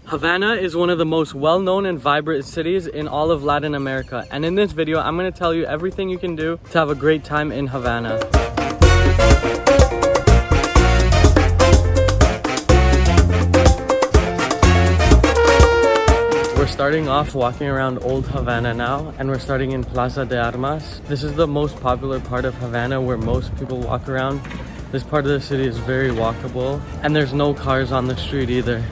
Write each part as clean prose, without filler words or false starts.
Havana is one of the most well-known and vibrant cities in all of Latin America. And in this video, I'm going to tell you everything you can do to have a great time in Havana. We're starting off walking around Old Havana now, and we're starting in Plaza de Armas. This is the most popular part of Havana where most people walk around. This part of the city is very walkable, and there's no cars on the street either.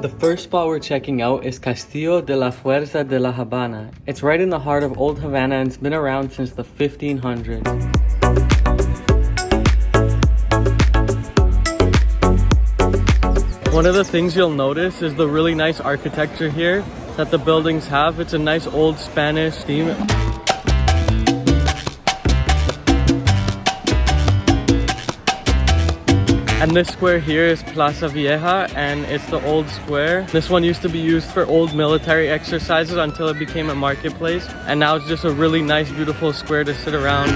The first spot we're checking out is Castillo de la Fuerza de la Habana. It's right in the heart of Old Havana and it's been around since the 1500s. One of the things you'll notice is the really nice architecture here that the buildings have. It's a nice old Spanish theme. And this square here is Plaza Vieja, and it's the old square. This one used to be used for old military exercises until it became a marketplace. And now it's just a really nice, beautiful square to sit around.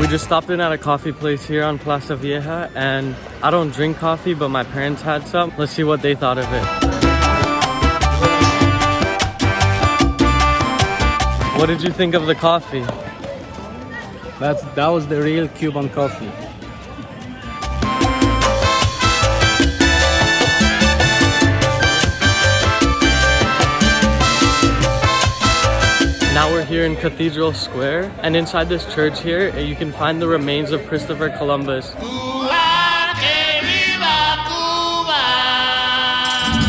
We just stopped in at a coffee place here on Plaza Vieja, and I don't drink coffee, but my parents had some. Let's see what they thought of it. What did you think of the coffee? That was the real Cuban coffee. Now we're here in Cathedral Square, and inside this church here, you can find the remains of Christopher Columbus.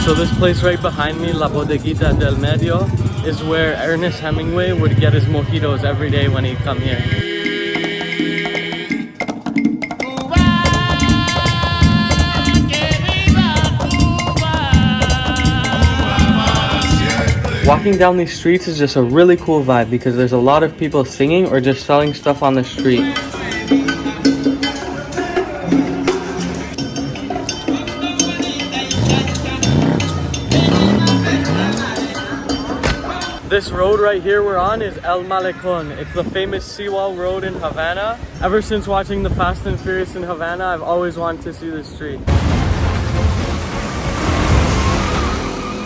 So this place right behind me, La Bodeguita del Medio, is where Ernest Hemingway would get his mojitos every day when he'd come here. Walking down these streets is just a really cool vibe because there's a lot of people singing or just selling stuff on the street. This road right here we're on is El Malecon. It's the famous seawall road in Havana. Ever since watching the Fast and Furious in Havana, I've always wanted to see this street.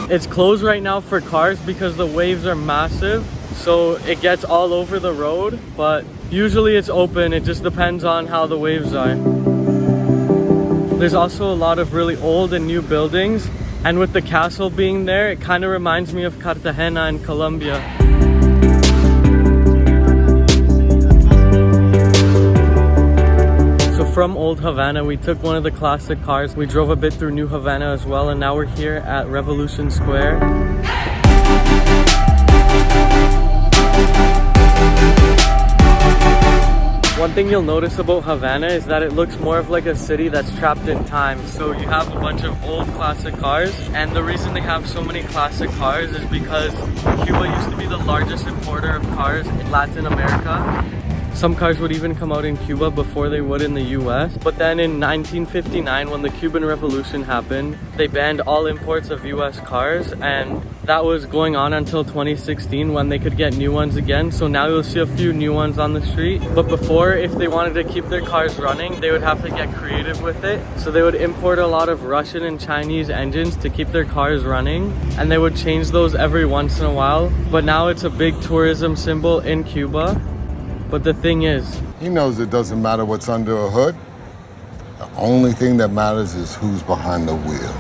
It's closed right now for cars because the waves are massive, so it gets all over the road, but usually it's open. It just depends on how the waves are. There's also a lot of really old and new buildings, and with the castle being there, it kind of reminds me of Cartagena in Colombia. From Old Havana, we took one of the classic cars. We drove a bit through New Havana as well, and now we're here at Revolution Square. One thing you'll notice about Havana is that it looks more of like a city that's trapped in time. So you have a bunch of old classic cars, and the reason they have so many classic cars is because Cuba used to be the largest importer of cars in Latin America. Some cars would even come out in Cuba before they would in the US. But then in 1959, when the Cuban Revolution happened, they banned all imports of US cars, and that was going on until 2016 when they could get new ones again. So now you'll see a few new ones on the street. But before, if they wanted to keep their cars running, they would have to get creative with it. So they would import a lot of Russian and Chinese engines to keep their cars running, and they would change those every once in a while. But now it's a big tourism symbol in Cuba. But the thing is, he knows it doesn't matter what's under a hood. The only thing that matters is who's behind the wheel.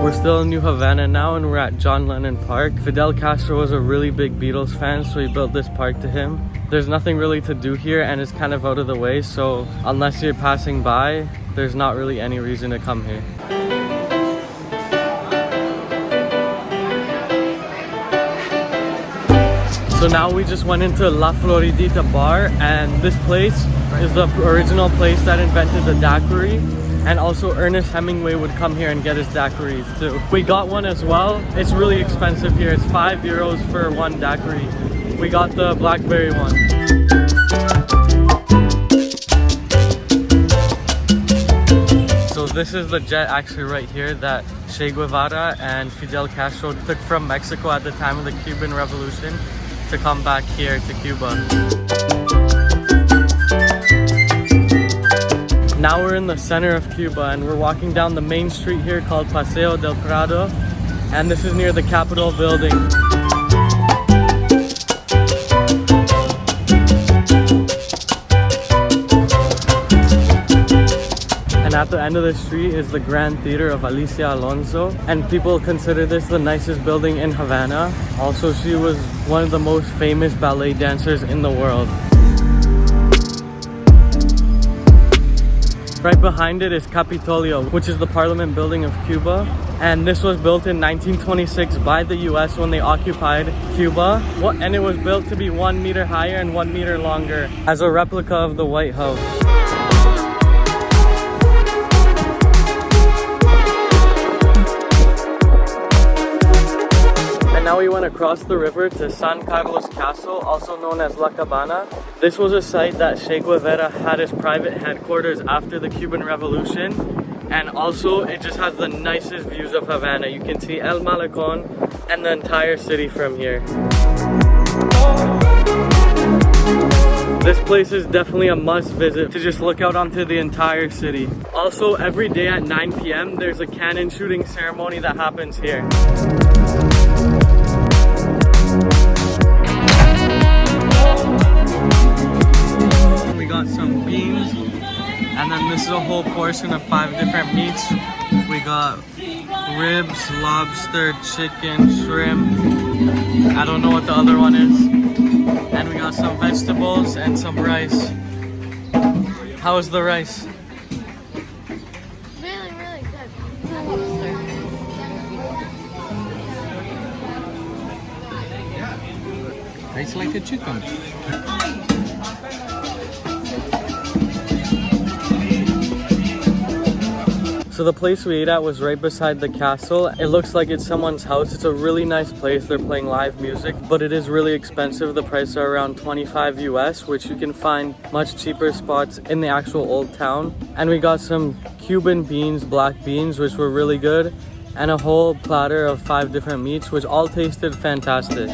We're still in New Havana now, and we're at John Lennon Park. Fidel Castro was a really big Beatles fan, so he built this park to him. There's nothing really to do here, and it's kind of out of the way, so unless you're passing by, there's not really any reason to come here. So now we just went into La Floridita bar, and this place is the original place that invented the daiquiri, and also Ernest Hemingway would come here and get his daiquiris too. We got one as well. It's really expensive here. It's €5 for one daiquiri. We got the blackberry one. So this is the jet actually right here that Che Guevara and Fidel Castro took from Mexico at the time of the Cuban Revolution. to come back here to Cuba. Now we're in the center of Cuba and we're walking down the main street here called Paseo del Prado, and this is near the Capitol building. And at the end of the street is the Grand Theater of Alicia Alonso, and people consider this the nicest building in Havana. Also, she was one of the most famous ballet dancers in the world. Right behind it is Capitolio, which is the Parliament building of Cuba. And this was built in 1926 by the US when they occupied Cuba. And it was built to be 1 meter higher and 1 meter longer as a replica of the White House. Now we went across the river to San Carlos Castle, also known as La Cabana. This was a site that Che Guevara had his private headquarters after the Cuban Revolution. And also, it just has the nicest views of Havana. You can see El Malecón and the entire city from here. This place is definitely a must visit to just look out onto the entire city. Also, every day at 9 p.m. there's a cannon shooting ceremony that happens here. We got some beans, and then this is a whole portion of 5 different meats. We got ribs, lobster, chicken, shrimp. I don't know what the other one is. And we got some vegetables and some rice. How is the rice? Really, really good. Tastes like a chicken. So the place we ate at was right beside the castle. It looks like it's someone's house. It's a really nice place. They're playing live music, but it is really expensive. The prices are around 25 US, which you can find much cheaper spots in the actual old town. And we got some Cuban beans, black beans, which were really good, and a whole platter of 5 different meats, which all tasted fantastic.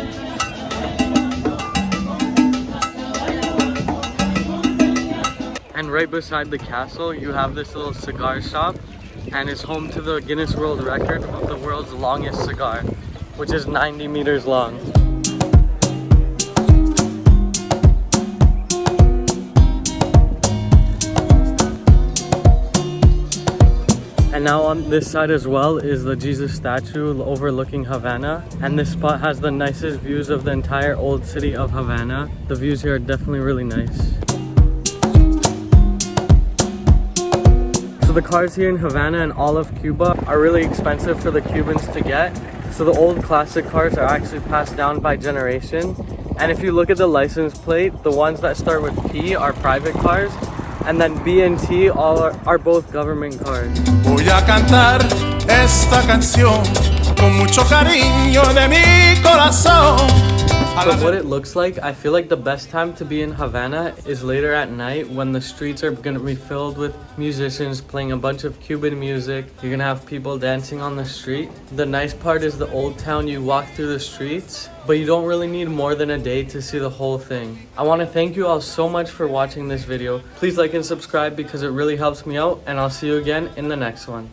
And right beside the castle, you have this little cigar shop, and it's home to the Guinness World Record of the world's longest cigar, which is 90 meters long. And now on this side as well is the Jesus statue overlooking Havana. And this spot has the nicest views of the entire old city of Havana. The views here are definitely really nice. The cars here in Havana and all of Cuba are really expensive for the Cubans to get. So the old classic cars are actually passed down by generation. And if you look at the license plate, the ones that start with P are private cars, and then B and T are both government cars. Voy a cantar esta canción con mucho cariño de mi corazón. So what it looks like, I feel like the best time to be in Havana is later at night when the streets are going to be filled with musicians playing a bunch of Cuban music. You're going to have people dancing on the street. The nice part is the old town, you walk through the streets, but you don't really need more than a day to see the whole thing. I want to thank you all so much for watching this video. Please like and subscribe because it really helps me out, and I'll see you again in the next one.